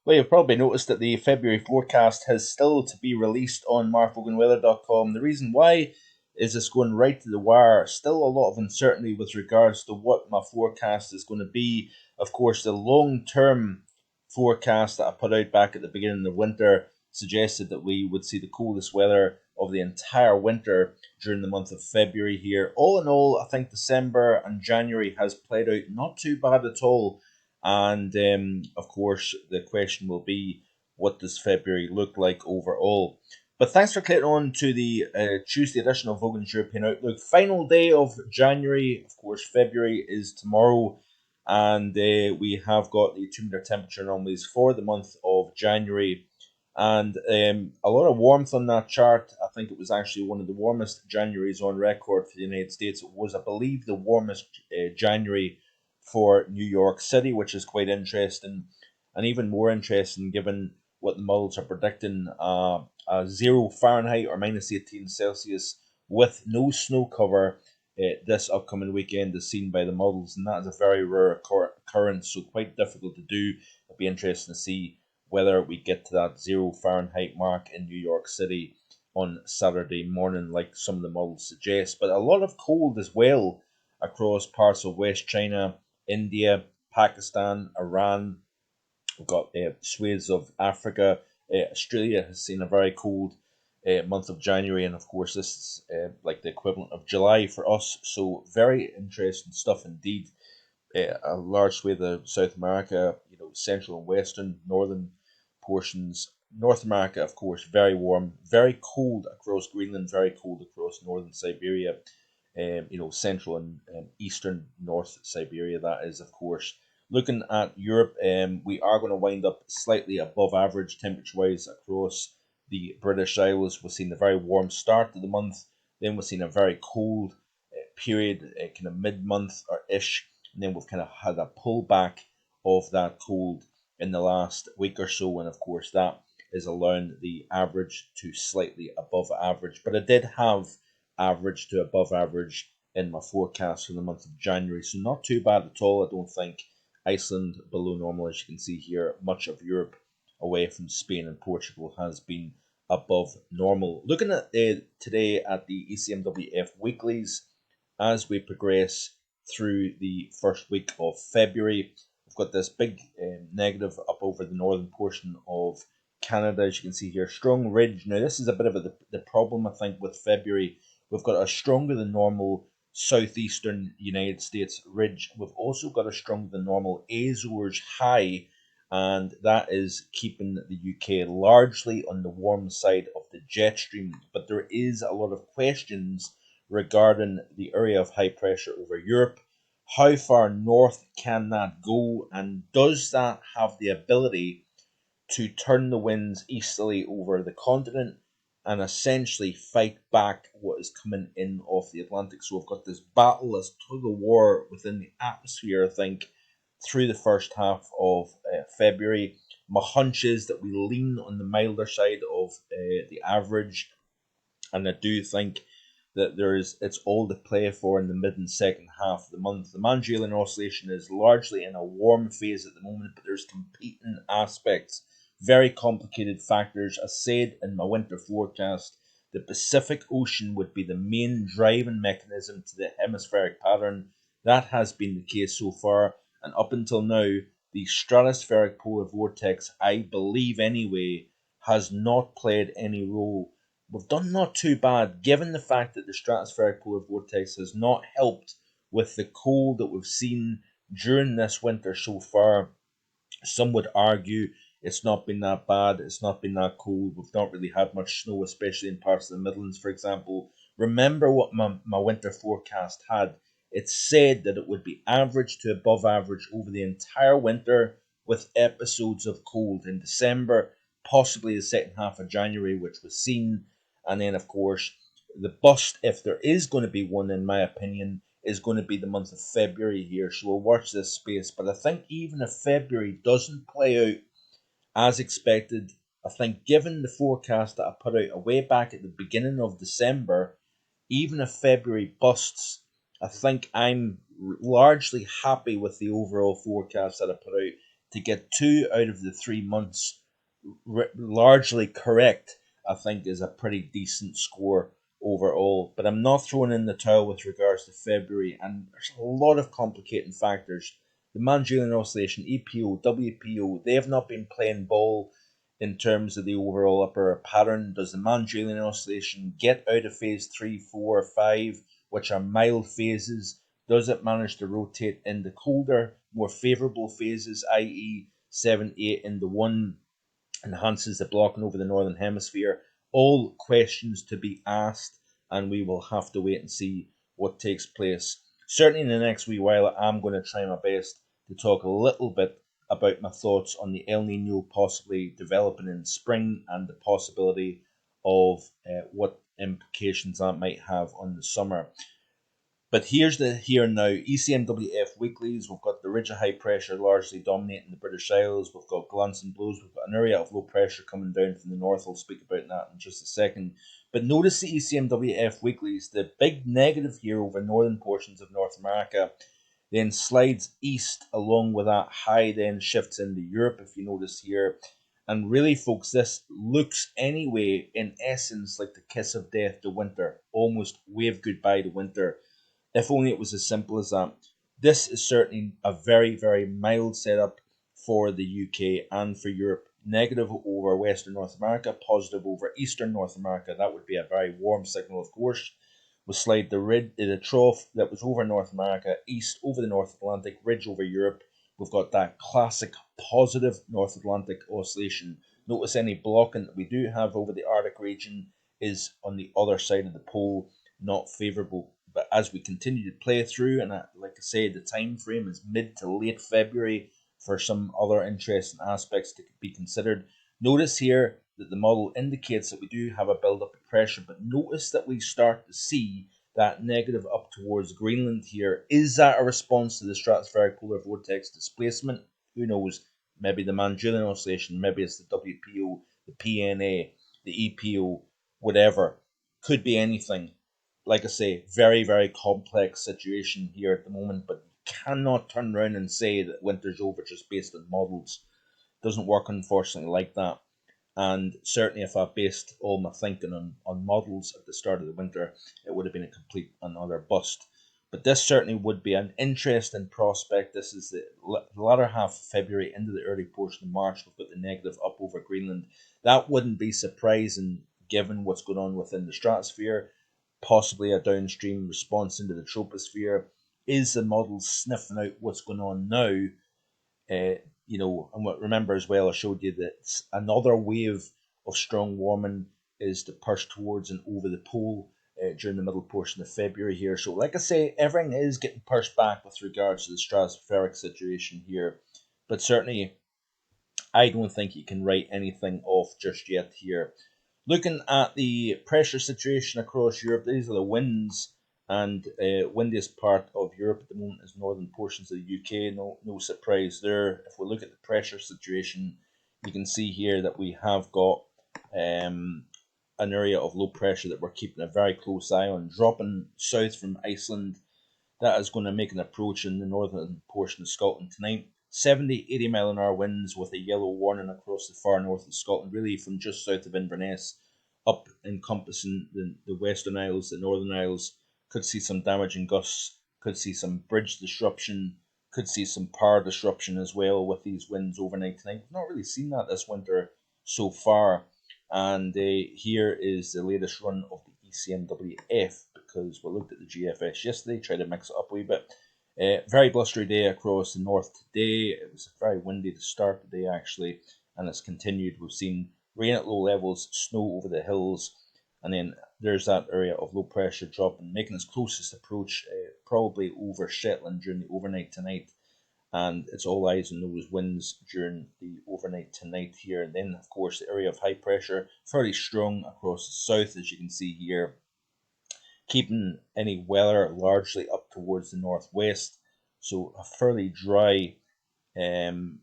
Well, you've probably noticed that the February forecast has still to be released on markhoganweather.com. The reason why is it's going right to the wire. Still a lot of uncertainty with regards to what my forecast is going to be. Of course, the long-term forecast that I put out back at the beginning of winter suggested that we would see the coolest weather of the entire winter during the month of February here. All in all, I think December and January has played out not too bad at all. And of course, the question will be, what does February look like overall? But thanks for clicking on to the Tuesday edition of Vogan's European Outlook. Final day of January. Of course, February is tomorrow. And we have got the 2 meter temperature anomalies for the month of January. And a lot of warmth on that chart. I think it was actually one of the warmest Januaries on record for the United States. It was, I believe, the warmest January for New York City, which is quite interesting, and even more interesting given what the models are predicting: 0 Fahrenheit or -18 Celsius with no snow cover this upcoming weekend is seen by the models, and that is a very rare occurrence, so quite difficult to do. It'll be interesting to see whether we get to that 0 Fahrenheit mark in New York City on Saturday morning, like some of the models suggest. But a lot of cold as well across parts of West China, India, Pakistan, Iran. We've got swathes of Africa. Australia has seen a very cold month of January, and of course, this is like the equivalent of July for us. So, very interesting stuff indeed. A large swathe of South America, central and western, northern portions. North America, of course, very warm, very cold across Greenland, very cold across northern Siberia. Central and eastern North Siberia, that is, of course. Looking at Europe, we are going to wind up slightly above average temperature-wise across the British Isles. We've seen a very warm start to the month, then we've seen a very cold period, kind of mid-month or ish, and then we've kind of had a pullback of that cold in the last week or so, and of course that is allowing the average to slightly above average. But I did have average to above average in my forecast for the month of January, so not too bad at all, I don't think. Iceland below normal, as you can see here. Much of Europe away from Spain and Portugal has been above normal. Looking at today at the ECMWF weeklies as we progress through the first week of February. We've got this big negative up over the northern portion of Canada, as you can see here. Strong ridge. Now, this is a bit of the problem, I think, with February. We've got a stronger than normal southeastern United States ridge. We've also got a stronger than normal Azores high, and that is keeping the UK largely on the warm side of the jet stream. But there is a lot of questions regarding the area of high pressure over Europe. How far north can that go, and does that have the ability to turn the winds easterly over the continent and essentially fight back what is coming in off the Atlantic? So we've got this battle, this tug of war within the atmosphere, I think, through the first half of February. My hunch is that we lean on the milder side of the average, and I do think that it's all to play for in the mid and second half of the month. The Mangalia Oscillation is largely in a warm phase at the moment, but there's competing aspects, very complicated factors. I said in my winter forecast, the Pacific Ocean would be the main driving mechanism to the hemispheric pattern. That has been the case so far, and up until now, the stratospheric polar vortex, I believe anyway, has not played any role. We've done not too bad, given the fact that the stratospheric polar vortex has not helped with the cold that we've seen during this winter so far. Some would argue it's not been that bad, it's not been that cold, we've not really had much snow, especially in parts of the Midlands, for example. Remember what my winter forecast had. It said that it would be average to above average over the entire winter, with episodes of cold in December, possibly the second half of January, which was seen. And then, of course, the bust, if there is going to be one, in my opinion, is going to be the month of February here. So we'll watch this space. But I think even if February doesn't play out as expected, I think given the forecast that I put out way back at the beginning of December, even if February busts, I think I'm largely happy with the overall forecast that I put out. to get 2 out of the 3 months largely correct, I think is a pretty decent score overall. But I'm not throwing in the towel with regards to February, and there's a lot of complicating factors. The Mandrelian Oscillation, EPO, WPO, they have not been playing ball in terms of the overall upper pattern. Does the Mandrelian Oscillation get out of phase 3, 4, 5, which are mild phases? Does it manage to rotate in the colder, more favourable phases, i.e., 7, 8 in the 1, enhances the blocking over the northern hemisphere? All questions to be asked, and we will have to wait and see what takes place. Certainly in the next wee while, I'm going to try my best to talk a little bit about my thoughts on the El Nino possibly developing in spring and the possibility of what implications that might have on the summer. But here's the here and now. ECMWF weeklies. We've got the ridge of high pressure largely dominating the British Isles. We've got glance and blows. We've got an area of low pressure coming down from the north. I'll speak about that in just a second. But notice the ECMWF weeklies. The big negative here over northern portions of North America then slides east along with that high, then shifts into Europe, if you notice here. And really, folks, this looks anyway, in essence, like the kiss of death to winter. Almost wave goodbye to winter. If only it was as simple as that. This is certainly a very, very mild setup for the UK and for Europe. Negative over Western North America, positive over Eastern North America. That would be a very warm signal, of course. We'll slide the trough that was over North America, east over the North Atlantic, ridge over Europe. We've got that classic positive North Atlantic oscillation. Notice any blocking that we do have over the Arctic region is on the other side of the pole, not favourable. But as we continue to play through, and like I say, the time frame is mid to late February for some other interesting aspects to be considered. Notice here that the model indicates that we do have a build-up of pressure, but notice that we start to see that negative up towards Greenland here. Is that a response to the stratospheric polar vortex displacement? Who knows? Maybe the Mandrelian Oscillation, maybe it's the WPO, the PNA, the EPO, whatever. Could be anything. Like I say, very, very complex situation here at the moment, but you cannot turn around and say that winter's over just based on models. Doesn't work, unfortunately, like that. And certainly, if I based all my thinking on models at the start of the winter, it would have been a complete and utter bust. But this certainly would be an interesting prospect. This is the latter half of February into the early portion of March. We've got the negative up over Greenland. That wouldn't be surprising given what's going on within the stratosphere. Possibly a downstream response into the troposphere. Is the model sniffing out what's going on now? And remember as well, I showed you that another wave of strong warming is to push towards and over the pole during the middle portion of February here. So, like I say, everything is getting pushed back with regards to the stratospheric situation here. But certainly, I don't think you can write anything off just yet here. Looking at the pressure situation across Europe, these are the winds, and windiest part of Europe at the moment is northern portions of the UK. No surprise there. If we look at the pressure situation, you can see here that we have got an area of low pressure that we're keeping a very close eye on, dropping south from Iceland. That is going to make an approach in the northern portion of Scotland tonight. 70, 80 mile an hour winds with a yellow warning across the far north of Scotland, really from just south of Inverness up encompassing the Western Isles, the Northern Isles. Could see some damaging gusts, could see some bridge disruption, could see some power disruption as well with these winds overnight tonight. We've not really seen that this winter so far. And here is the latest run of the ECMWF, because we looked at the GFS yesterday, tried to mix it up a wee bit. Very blustery day across the north today. It was very windy to start the day, actually, and it's continued. We've seen rain at low levels, snow over the hills, and then there's that area of low pressure dropping, making its closest approach probably over Shetland during the overnight tonight. And it's all eyes on those winds during the overnight tonight here. And then, of course, the area of high pressure, fairly strong across the south, as you can see here, keeping any weather largely up towards the northwest. So a fairly dry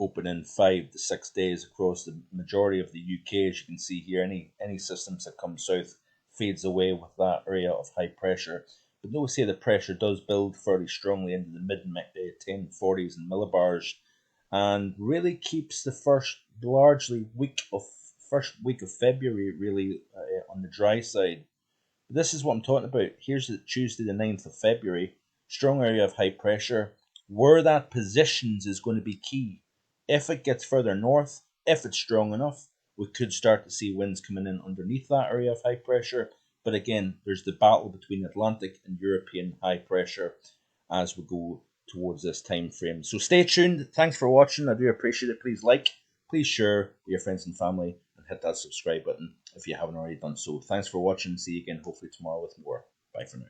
opening 5 to 6 days across the majority of the UK. As you can see here, any systems that come south fades away with that area of high pressure. But notice here the pressure does build fairly strongly into the mid 1040s and millibars, and really keeps the first week of February really on the dry side. This is what I'm talking about. Here's the Tuesday, the 9th of February. Strong area of high pressure. Where that positions is going to be key. If it gets further north, if it's strong enough, we could start to see winds coming in underneath that area of high pressure. But again, there's the battle between Atlantic and European high pressure as we go towards this time frame. So stay tuned. Thanks for watching. I do appreciate it. Please like, please share with your friends and family, and hit that subscribe button if you haven't already done so. Thanks for watching. See you again hopefully tomorrow with more. Bye for now.